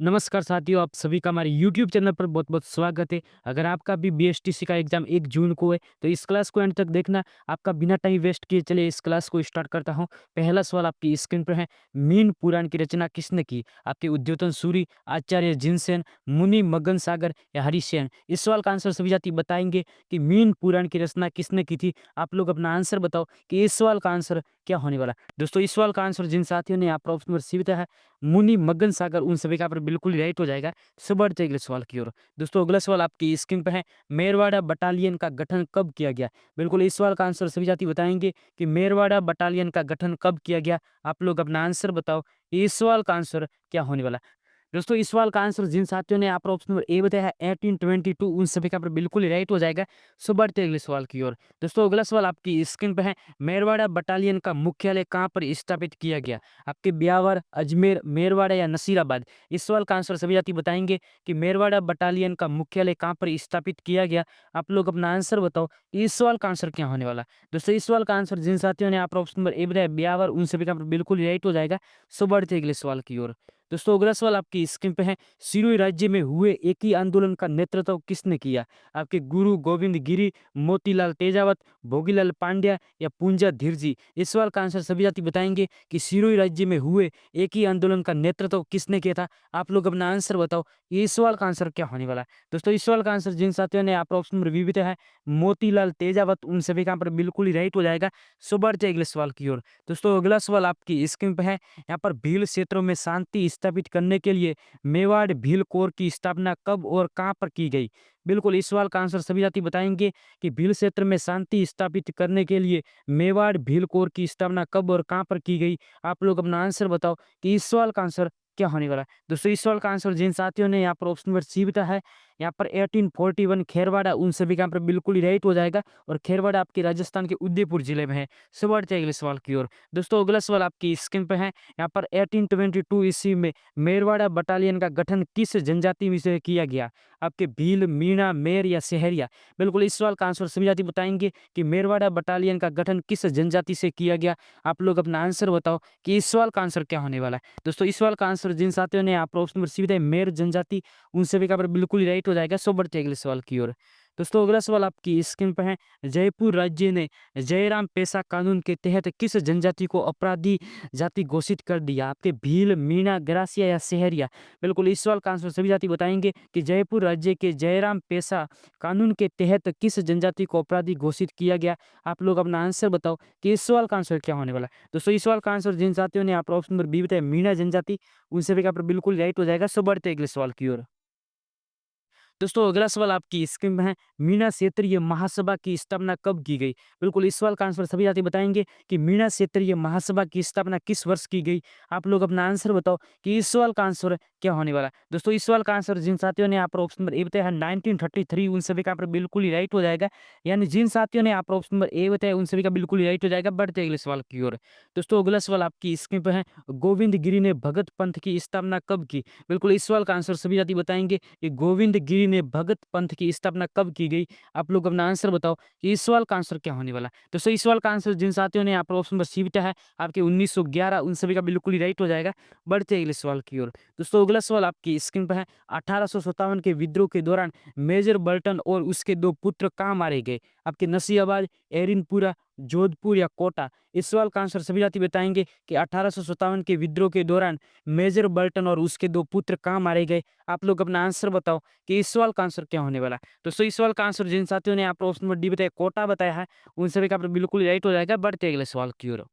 नमस्कार साथियों, आप सभी का हमारे यूट्यूब चैनल पर बहुत-बहुत स्वागत है। अगर आपका भी बीएसटीसी का एग्ज़ाम 1 जून को है, तो इस क्लास को एंड तक देखना। आपका बिना टाइम वेस्ट किए चलिए इस क्लास को स्टार्ट करता हूँ। पहला सवाल आपकी स्क्रीन पर है, मीन पुराण की रचना किसने की? आपके उद्योतन सूरि, आचार्य जिनसेन, मुनि मगन सागर या हरिसेन? इस सवाल का आंसर सभी साथी बताएँगे कि मीन पुराण की रचना किसने की थी? आप लोग अपना आंसर बताओ कि इस सवाल का आंसर क्या होने वाला है? दोस्तों इस सवाल का आंसर जिन साथियों ने यहाँ पर ऑप्शन नंबर सी बताया है, मुनि मगन सागर, उन सभी का यहाँ पर बिल्कुल राइट हो जाएगा। सो बढ़ते हैं अगले सवाल की ओर। दोस्तों अगला सवाल आपकी स्क्रीन पे है, मेरवाड़ा बटालियन का गठन कब किया गया? बिल्कुल इस सवाल का आंसर सभी साथी बताएँगे कि मेरवाड़ा बटालियन का गठन कब किया गया? आप लोग अपना आंसर बताओ, इस सवाल का आंसर क्या होने वाला है? दोस्तों इस सवाल का आंसर जिन साथियों ने यहाँ पर ऑप्शन नंबर ए बताया है 1822, उन सभी का यहाँ पर बिल्कुल राइट हो जाएगा। सो बढ़ते हैं अगले सवाल की ओर। दोस्तों अगला सवाल आपकी स्क्रीन पे है, मेरवाड़ा बटालियन का मुख्यालय कहाँ पर स्थापित किया गया? आपके ब्यावर, अजमेर, मेरवाड़ा या नसीराबाद? इस सवाल का आंसर सभी साथी बताएंगे कि मेरवाड़ा बटालियन का मुख्यालय कहाँ पर स्थापित किया गया। आप लोग अपना आंसर बताओ, इस सवाल का आंसर क्या होने वाला? दोस्तों इस सवाल का आंसर जिन साथियों ने यहाँ पर ऑप्शन नंबर ए बताया ब्यावर, उन सभी का यहाँ पर बिल्कुल राइट हो जाएगा। सो बढ़ते हैं अगले सवाल की ओर। दोस्तों अगला सवाल आपकी स्क्रीन पे है, सिरोही राज्य में हुए एक ही आंदोलन का नेतृत्व किसने किया? आपके गुरु गोविंद गिरी, मोतीलाल तेजावत, भोगीलाल पांड्या या पूंजा धीरजी? इस सवाल का आंसर सभी साथी बताएंगे कि सिरोही राज्य में हुए एक ही आंदोलन का नेतृत्व किसने किया था? आप लोग अपना आंसर बताओ, ये इस सवाल का आंसर क्या होने वाला है? दोस्तों इस सवाल का आंसर जिन साथियों ने आप ऑप्शन नंबर बी बताया है, मोतीलाल तेजावत, उन सभी का यहाँ पर बिल्कुल ही राइट हो जाएगा। सो बढ़ते हैं अगले सवाल की ओर। दोस्तों अगला सवाल आपकी स्क्रीन पे है, यहाँ पर भील क्षेत्रों में शांति स्थापित करने के लिए मेवाड़ भील कोर की स्थापना कब और कहाँ पर की गई? बिल्कुल इस सवाल का आंसर सभी साथी बताएंगे कि भील क्षेत्र में शांति स्थापित करने के लिए मेवाड़ भील कोर की स्थापना कब और कहाँ पर की गई? आप लोग अपना आंसर बताओ कि इस सवाल का आंसर क्या होने वाला है? दोस्तों इस सवाल का आंसर जिन साथियों ने यहाँ पर ऑप्शन नंबर सी बताया है, यहाँ पर 1841 खेरवाड़ा, उन सभी का यहाँ पर बिल्कुल ही राइट हो जाएगा। और खेरवाड़ा आपके राजस्थान के उदयपुर जिले में है। सो बढ़ते हैं अगले सवाल की ओर। दोस्तों अगला सवाल आपकी स्क्रीन पे है, यहाँ पर 1822 ईस्वी में मेरवाड़ा बटालियन का गठन किस जनजाति में से किया गया? आपके भील, मीणा, मेर या सहरिया? बिल्कुल इस सवाल का आंसर सभी जाति बताएंगे कि मेरवाड़ा बटालियन का गठन किस जनजाति से किया गया। आप लोग अपना आंसर बताओ कि इस सवाल का आंसर क्या होने वाला है। दोस्तों इस सवाल का आंसर जिन साथियों ने आप ऑप्शन नंबर सी बताया मेर जनजाति, उन सभी का पर बिल्कुल ही राइट हो जाएगा। सो बढ़ते हैं अगले सवाल की ओर। दोस्तों अगला सवाल आपकी स्क्रीन पर है, जयपुर राज्य ने जयराम पेशा कानून के तहत किस जनजाति को अपराधी जाति घोषित कर दिया? आपके भील, मीणा, गरासिया या सहरिया? बिल्कुल इस सवाल का आंसर सभी जाति बताएंगे कि जयपुर राज्य के जयराम पेशा कानून के तहत किस जनजाति को अपराधी घोषित किया गया? आप लोग अपना आंसर बताओ कि इस सवाल का आंसर क्या होने वाला है। दोस्तों इस सवाल का आंसर जिन साथियों ने आप ऑप्शन नंबर बी बताया मीणा जनजाति, उन सभी का बिल्कुल राइट हो जाएगा। सो बढ़ते हैं अगले सवाल की ओर। दोस्तों अगला सवाल आपकी स्क्रीन में है, मीणा क्षेत्रीय महासभा की स्थापना कब की गई? बिल्कुल इस सवाल का आंसर सभी साथी बताएंगे कि मीणा क्षेत्रीय महासभा की स्थापना किस वर्ष की गई? आप लोग अपना आंसर बताओ कि इस सवाल का आंसर क्या होने वाला है। दोस्तों इस सवाल का आंसर जिन साथियों ने यहाँ पर ऑप्शन नंबर ए बताया है 1933, उन सभी का यहाँ पर बिल्कुल ही राइट हो जाएगा। यानी जिन साथियों ने यहाँ पर ऑप्शन नंबर ए बताया उन सभी का बिल्कुल ही राइट हो जाएगा। बढ़ते हैं अगले सवाल की ओर। दोस्तों अगला सवाल आपकी स्क्रीन पर है, गोविंद गिरी ने भगत पंथ की स्थापना कब की? बिल्कुल इस सवाल का आंसर सभी साथी बताएंगे कि गोविंद गिरी ने भगत पंथ की स्थापना कब की गई? आप लोग अपना आंसर बताओ कि इस सवाल का आंसर क्या होने वाला है। दोस्तों इस सवाल का आंसर जिन साथियों ने यहाँ पर ऑप्शन नंबर सी बताया है आपके 1911, उन सभी का बिल्कुल ही राइट हो जाएगा। बढ़ते हैं अगले सवाल की ओर। दोस्तों अगला सवाल आपकी स्क्रीन पर है, 1857 के विद्रोह के दौरान मेजर बर्टन और उसके दो पुत्र कहाँ मारे गए? आपके नसीबाबाद, एरिनपुरा, जोधपुर या कोटा? इस सवाल का आंसर सभी साथी बताएंगे कि 1857 के विद्रोह के दौरान मेजर बर्टन और उसके दो पुत्र कहाँ मारे गए? आप लोग अपना आंसर बताओ कि इस सवाल का आंसर क्या होने वाला है। दोस्तों इस सवाल का आंसर जिन साथियों ने आप ऑप्शन नंबर डी बताया कोटा बताया है, उन सभी का बिल्कुल राइट हो जाएगा। बढ़ते हैं अगले सवाल की ओर।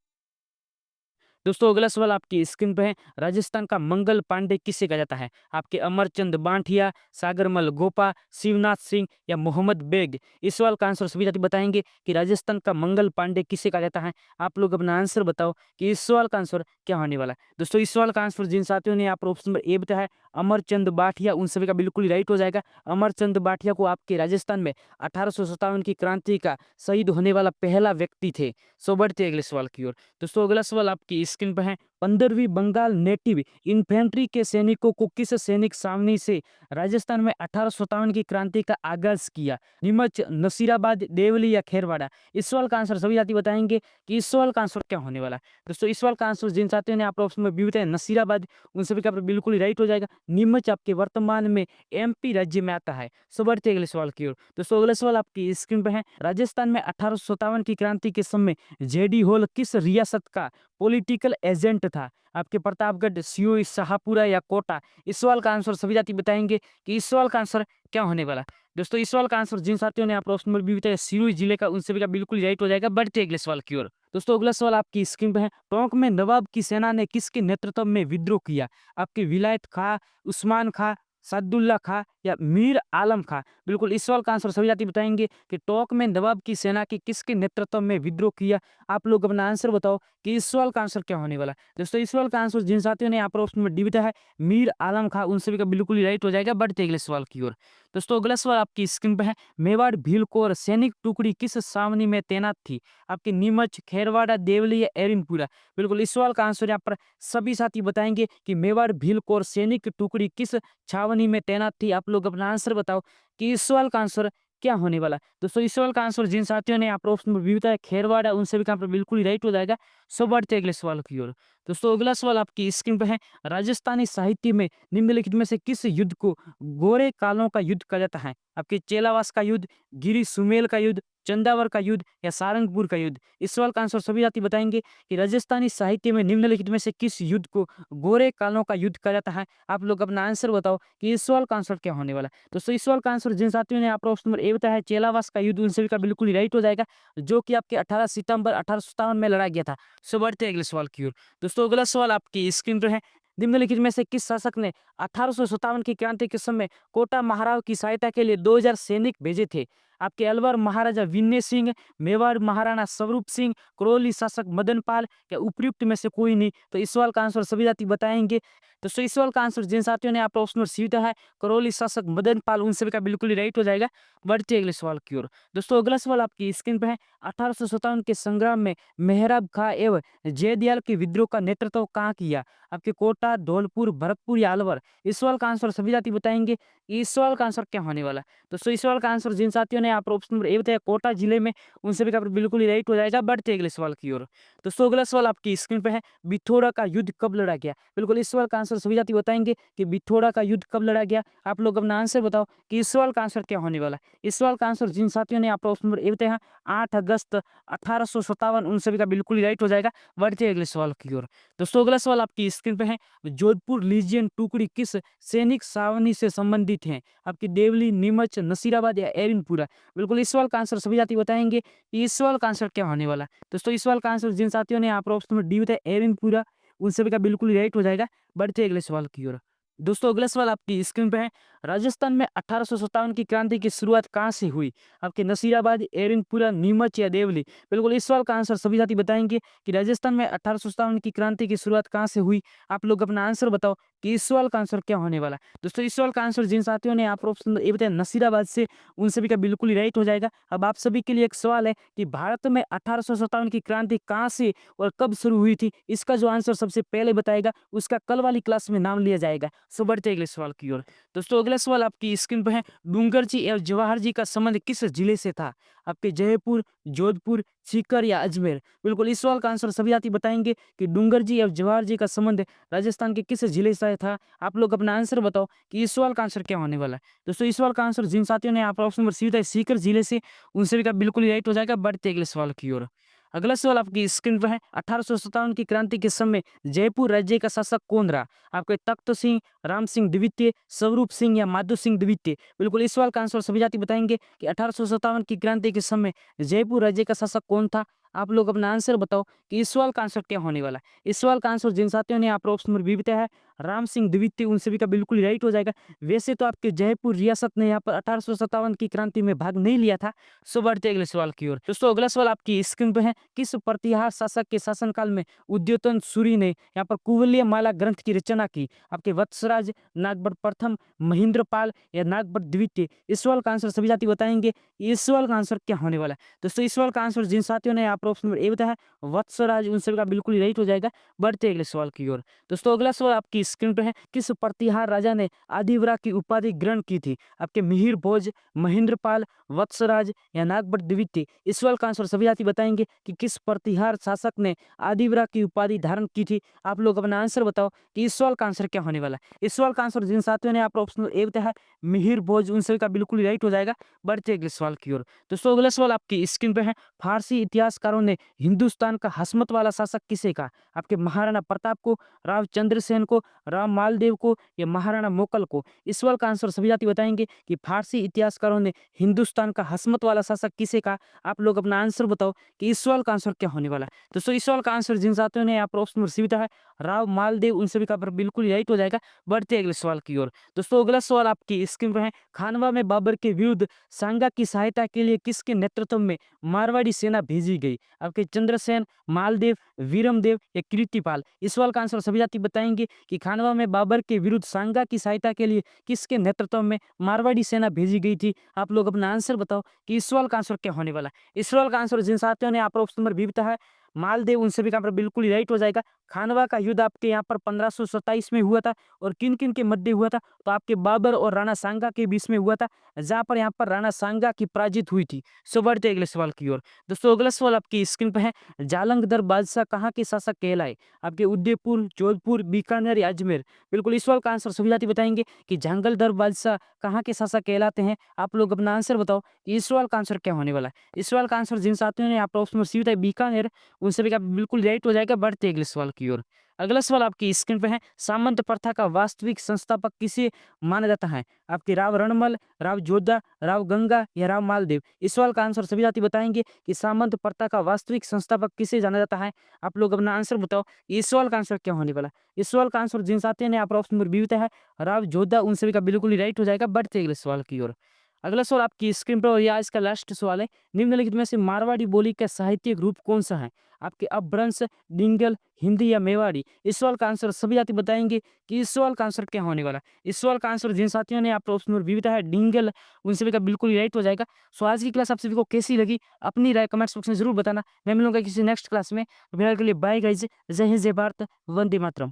दोस्तों अगला सवाल आपकी स्क्रीन पे है, राजस्थान का मंगल पांडे किसे कहा जाता है? आपके अमरचंद बांठिया, सागरमल गोपा, शिवनाथ सिंह या मोहम्मद बेग? इस सवाल का आंसर सभी साथी बताएंगे कि राजस्थान का मंगल पांडे किसे कहा जाता है। आप लोग अपना आंसर बताओ कि इस सवाल का आंसर क्या होने वाला है। दोस्तों इस सवाल का आंसर जिन साथियों ने आप ऑप्शन नंबर ए बताया है अमरचंद बाठिया, उन सभी का बिल्कुल ही राइट हो जाएगा। अमरचंद बाठिया को आपके राजस्थान में 1857 की क्रांति का शहीद होने वाला पहला व्यक्ति थे। सो बढ़ते हैं अगले सवाल की ओर। दोस्तों अगला सवाल आपकी स्क्रीन पर है। 15वीं बंगाल नेटिव इन्फेंट्री के सैनिकों को किस सैनिक छावनी से राजस्थान में 1857 की क्रांति का आगाज किया? नीमच, नसीराबाद, देवली या खेरवाड़ा? इस सवाल का आंसर सभी साथी बताएंगे कि इस सवाल का आंसर क्या होने वाला है। दोस्तों इस सवाल का आंसर जिन साथियों ने आप ऑप्शन में बी बताया नसीराबाद, उन सभी का बिल्कुल ही राइट हो जाएगा। नीमच आपके वर्तमान में एमपी राज्य में आता है। सो बढ़ते हैं अगले सवाल की ओर। दोस्तों अगला सवाल आपकी स्क्रीन पर है। राजस्थान में 1857 की क्रांति के समय जेडी होल किस रियासत का पॉलिटिकल एजेंट था? आपके प्रतापगढ़, सियोई, शाहपुरा या कोटा? इस सवाल का आंसर सभी जाति बताएंगे कि इस सवाल का आंसर क्या होने वाला। दोस्तों इस सवाल का आंसर जिन साथियों ने आप ऑप्शन में भी बताया सिरोही जिले का, उन सभी का बिल्कुल राइट हो जाएगा। बढ़ते हैं अगले सवाल की ओर। दोस्तों अगला सवाल आपकी स्क्रीन पर है। टोंक में नवाब की सेना ने किसके नेतृत्व में विद्रोह किया? आपके विलायत खां, उस्मान खां, सादुल्ला खां या मीर आलम खां? बिल्कुल इस सवाल का आंसर सभी जाति बताएंगे कि टोंक में नवाब की सेना की किसके नेतृत्व में विद्रोह किया। आप लोग अपना आंसर बताओ कि इस सवाल का आंसर क्या होने वाला। दोस्तों इस सवाल का आंसर जिन साथियों ने आप ऑप्शन में डी बताया है मीर आलम खां, उन सभी का बिल्कुल ही राइट हो जाएगा। बढ़ते अगले सवाल की ओर। दोस्तों अगला सवाल आपकी स्क्रीन पर है। मेवाड़ भील कोर सैनिक टुकड़ी किस छावनी में तैनात थी? आपके नीमच, खेरवाड़ा, देवली या एरिनपुरा? बिल्कुल इस सवाल का आंसर यहाँ पर सभी साथी बताएंगे कि मेवाड़ भील कोर सैनिक टुकड़ी किस छावनी में तैनात थी। आप लोग अपना आंसर बताओ कि इस सवाल का आंसर क्या होने वाला। दोस्तों इस सवाल का आंसर जिन साथियों ने आप ऑप्शन में भी बताया खेरवाड़ा, उन सभी का यहाँ पर बिल्कुल ही राइट हो जाएगा। सो बढ़ते अगले सवाल की ओर। दोस्तों अगला सवाल आपकी स्क्रीन पर है। राजस्थानी साहित्य में निम्नलिखित में से किस युद्ध को गोरे कालों का युद्ध कहा जाता है? आपके चेलावास का युद्ध, गिरी सुमेल का युद्ध, चंदावर का युद्ध या सारंगपुर का युद्ध? इस सवाल का आंसर सभी जाति बताएंगे कि राजस्थानी साहित्य में निम्नलिखित में से किस युद्ध को गोरे कालों का युद्ध कहा जाता है। आप लोग अपना आंसर बताओ कि इस सवाल का आंसर क्या होने वाला है। दोस्तों इस सवाल का आंसर जिन साथियों ने आप ऑप्शन नंबर ए बताया है चेलावास का युद्ध, उन सभी का बिल्कुल ही राइट हो जाएगा, जो कि आपके 18 सितंबर 1857 में लड़ा गया था। सो बढ़ते हैं अगले सवाल की ओर। दोस्तों अगला सवाल आपकी स्क्रीन पर है। निम्नलिखित में से किस शासक ने 1857 की क्रांति के समय कोटा महाराव की सहायता के लिए 2000 सैनिक भेजे थे? आपके अलवर महाराजा विनय सिंह, मेवाड़ महाराणा स्वरूप सिंह, करौली शासक मदन पाल या उपयुक्त में से कोई नहीं? तो इस सवाल का आंसर सभी जाति बताएंगे। तो इस सवाल का आंसर जिन साथियों ने आप ऑप्शन सीधा है करौली शासक मदन पाल, उन सभी का बिल्कुल ही राइट हो जाएगा। बढ़ते अगले सवाल की ओर। दोस्तों अगला सवाल आपकी स्क्रीन पर है। 1857 के संग्राम में मेहराब खां एवं जयदयाल के विद्रोह का नेतृत्व कहाँ किया? आपके कोटा, धौलपुर, भरतपुर या अलवर? इस सवाल का आंसर सभी जाति बताएंगे। इस सवाल का आंसर क्या होने वाला है। दोस्तों इस सवाल का आंसर जिन साथियों ने आप ऑप्शन नंबर ए बताया कोटा जिले में, उन सभी का बिल्कुल ही राइट हो जाएगा। बढ़ते अगले सवाल की ओर। दोस्तों अगला सवाल आपकी स्क्रीन पे है। बिथोड़ा का युद्ध कब लड़ा गया? बिल्कुल इस सवाल का आंसर सभी जाति बताएंगे कि बिथोड़ा का युद्ध कब लड़ा गया। आप लोग अपना आंसर बताओ कि इस सवाल का आंसर क्या होने वाला है। इस सवाल का आंसर जिन साथियों ने आप ऑप्शन नंबर ए बताया 8 अगस्त 1857, उन सभी का बिल्कुल ही राइट हो जाएगा। बढ़ते अगले सवाल की ओर। दोस्तों अगला सवाल आपकी स्क्रीन पे है। जोधपुर लीजियन टुकड़ी किस सैनिक छावनी से संबंधित है? आपकी देवली, नीमच, नसीराबाद या एरिनपुरा? बिल्कुल इस सवाल का आंसर सभी जाति बताएंगे कि इस सवाल का आंसर क्या होने वाला है। दोस्तों इस सवाल का आंसर जिन साथियों ने आप ऑप्शन में डी बताया एरिनपुरा, उन सभी का बिल्कुल राइट हो जाएगा। बढ़ते अगले सवाल की ओर। दोस्तों अगला सवाल आपकी स्क्रीन पे है। राजस्थान में 1857 की क्रांति की शुरुआत कहाँ से हुई? आपके नसीराबाद, एरिनपुरा, नीमच या देवली? बिल्कुल इस सवाल का आंसर सभी साथी बताएंगे कि राजस्थान में 1857 की क्रांति की शुरुआत कहाँ से हुई। आप लोग अपना आंसर बताओ कि इस सवाल का आंसर क्या होने वाला है। दोस्तों इस सवाल का आंसर जिन साथियों ने आप ऑप्शन ये बताया नसीराबाद से, उन सभी का बिल्कुल ही राइट हो जाएगा। अब आप सभी के लिए एक सवाल है कि भारत में 1857 की क्रांति कहाँ से और कब शुरू हुई थी? इसका जो आंसर सबसे पहले बताएगा उसका कल वाली क्लास में नाम लिया जाएगा। सो बढ़ते अगले सवाल की ओर। दोस्तों अगला सवाल आपकी स्क्रीन पर है। डूंगर जी एवं जवाहर जी का संबंध किस जिले से था? आपके जयपुर, जोधपुर, सीकर या अजमेर? बिल्कुल इस सवाल का आंसर सभी जाति बताएंगे कि डूंगर जी एवं जवाहर जी का संबंध राजस्थान के किस जिले से था। आप लोग अपना आंसर बताओ कि इस सवाल का आंसर क्या होने वाला है। दोस्तों इस सवाल का आंसर जिन साथियों ने आप ऑप्शन नंबर सी बताया सीकर जिले से, उन सभी का बिल्कुल ही राइट हो जाएगा। बढ़ते अगले सवाल की ओर। अगला सवाल आपकी स्क्रीन पर है। 1857 की क्रांति के समय जयपुर राज्य का शासक कौन रहा? आपके तख्त सिंह, राम सिंह द्वितीय, स्वरूप सिंह या माधो सिंह द्वितीय? बिल्कुल इस सवाल का आंसर सभी जाति बताएंगे कि 1857 की क्रांति के समय जयपुर राज्य का शासक कौन था। आप लोग अपना आंसर बताओ कि इस सवाल का आंसर क्या होने वाला है। इस सवाल का आंसर जिन साथियों ने आप ऑप्शन नंबर बी बताया है राम सिंह द्वितीय उन सभी का बिल्कुल ही राइट हो जाएगा। वैसे तो आपके जयपुर रियासत ने यहाँ पर 1857 की क्रांति में भाग नहीं लिया था। सो बढ़ते हैं अगले सवाल की ओर। दोस्तों अगला सवाल आपकी स्क्रीन पे है, किस प्रतिहार शासक के शासनकाल में उद्योतन सूरी ने यहाँ पर कुवलय माला ग्रंथ की रचना की? आपके वत्सराज, नागभट्ट प्रथम, महेंद्रपाल या नागभट्ट द्वितीय? इस सवाल का आंसर सभी साथी बताएंगे। इस सवाल का आंसर क्या होने वाला है? दोस्तों इस सवाल का आंसर जिन साथियों ने यहाँ पर ऑप्शन नंबर ए बताया वत्सराज, उन सभी का बिल्कुल ही राइट हो जाएगा। बढ़ते हैं अगले सवाल की ओर। दोस्तों अगला सवाल आपकी स्क्रीन पे है, किस प्रतिहार राजा ने आदिवरा की उपाधि ग्रहण की थी? आपके मिहिर भोज, महेंद्रपाल, वत्सराज या नागभट्ट द्वितीय? इस सवाल का आंसर सभी साथी बताएंगे कि किस प्रतिहार शासक ने आदिवरा की उपाधि धारण की थी। आप लोग अपना आंसर बताओ कि इस सवाल का आंसर क्या होने वाला है। इस सवाल का आंसर जिन साथियों ने आप ऑप्शन ए बताया है मिहिर भोज, उन सभी का बिल्कुल राइट हो जाएगा। बढ़ते अगले सवाल की ओर। दोस्तों अगला सवाल आपकी स्क्रीन पे है, फारसी इतिहासकारों ने हिंदुस्तान का हसमत वाला शासक किसे कहा? आपके महाराणा प्रताप को, राव चंद्रसेन को, राव मालदेव को या महाराणा मोकल को? इस सवाल का आंसर सभी जाति बताएंगे कि फारसी इतिहासकारों ने हिंदुस्तान का हसमत वाला शासक किसे कहा। आप लोग अपना आंसर बताओ कि इस सवाल का आंसर क्या होने वाला है। दोस्तों इस सवाल का आंसर जिन साथियों ने यहाँ पर ऑप्शन नंबर सी बताया है राव मालदेव, उन सभी का बिल्कुल राइट हो जाएगा। बढ़ते अगले सवाल की ओर। दोस्तों अगला सवाल आपकी स्क्रीन पर है, खानवा में बाबर के विरुद्ध सांगा की सहायता के लिए किसके नेतृत्व में मारवाड़ी सेना भेजी गई? आपके चंद्रसेन, मालदेव, वीरमदेव या कीर्तिपाल? इस सवाल का आंसर सभी जाति बताएंगे कि खानवा में बाबर के विरुद्ध सांगा की सहायता के लिए किसके नेतृत्व में मारवाड़ी सेना भेजी गई थी। आप लोग अपना आंसर बताओ कि इस सवाल का आंसर क्या होने वाला है। इस सवाल का आंसर जिन साथियों ने आप ऑप्शन नंबर बी बताया है मालदेव, उन सभी का बिल्कुल ही राइट हो जाएगा। खानवा का युद्ध आपके यहाँ पर 1527 में हुआ था और किन किन के मध्य हुआ था? तो आपके बाबर और राणा सांगा के बीच में हुआ था, जहां पर यहाँ पर राणा सांगा की पराजित हुई थी। सो बढ़ते अगले सवाल की ओर। दोस्तों अगला सवाल आपकी स्क्रीन पर है, जालंधर बादशाह कहाँ के शासक कहलाए? आपके उदयपुर, जोधपुर, बीकानेर या अजमेर? बिल्कुल इस सवाल का आंसर सभी जाति बताएंगे कि जालंधर बादशाह कहाँ के शासक कहलाते हैं। आप लोग अपना आंसर बताओ कि इस सवाल का आंसर क्या होने वाला है। इस सवाल का आंसर जिन साथियों ने आप ऑप्शन सी बताया बीकानेर, उन सभी का बिल्कुल राइट हो जाएगा। बढ़ते अगले सवाल की ओर। अगला सवाल आपकी स्क्रीन पे है, सामंत प्रथा का वास्तविक संस्थापक किसे माना जाता है? आपके राव रणमल, राव जोधा, राव गंगा या राव मालदेव? इस सवाल का आंसर सभी जाति बताएंगे कि सामंत प्रथा का वास्तविक संस्थापक किसे जाना जाता है। आप लोग अपना आंसर बताओ, इस सवाल का आंसर क्या होने वाला है। इस सवाल का आंसर जिन साथियों ने आप ऑप्शन नंबर बी बताया है राव जोधा, उन सभी का बिल्कुल ही राइट हो जाएगा। बढ़ते अगले सवाल की ओर। अगला सवाल आपकी स्क्रीन पर और यह इसका लास्ट सवाल है, निम्नलिखित में से मारवाड़ी बोली का साहित्यिक रूप कौन सा है? आपके अपभ्रंश, डिंगल, हिंदी या मेवाड़ी? इस सवाल का आंसर सभी जाति बताएंगे कि इस सवाल का आंसर क्या होने वाला है। इस सवाल का आंसर जिन साथियों ने आप ऑप्शन नंबर बी बताया है डिंगल, उन सभी का बिल्कुल राइट हो जाएगा। सो आज की क्लास आप सभी को कैसी लगी अपनी राय कमेंट बॉक्स में जरूर बताना। मैं मिलूंगा किसी नेक्स्ट क्लास में। फिलहाल के लिए बाय गाइज, जय हिंद, जय भारत, वंदे मातरम।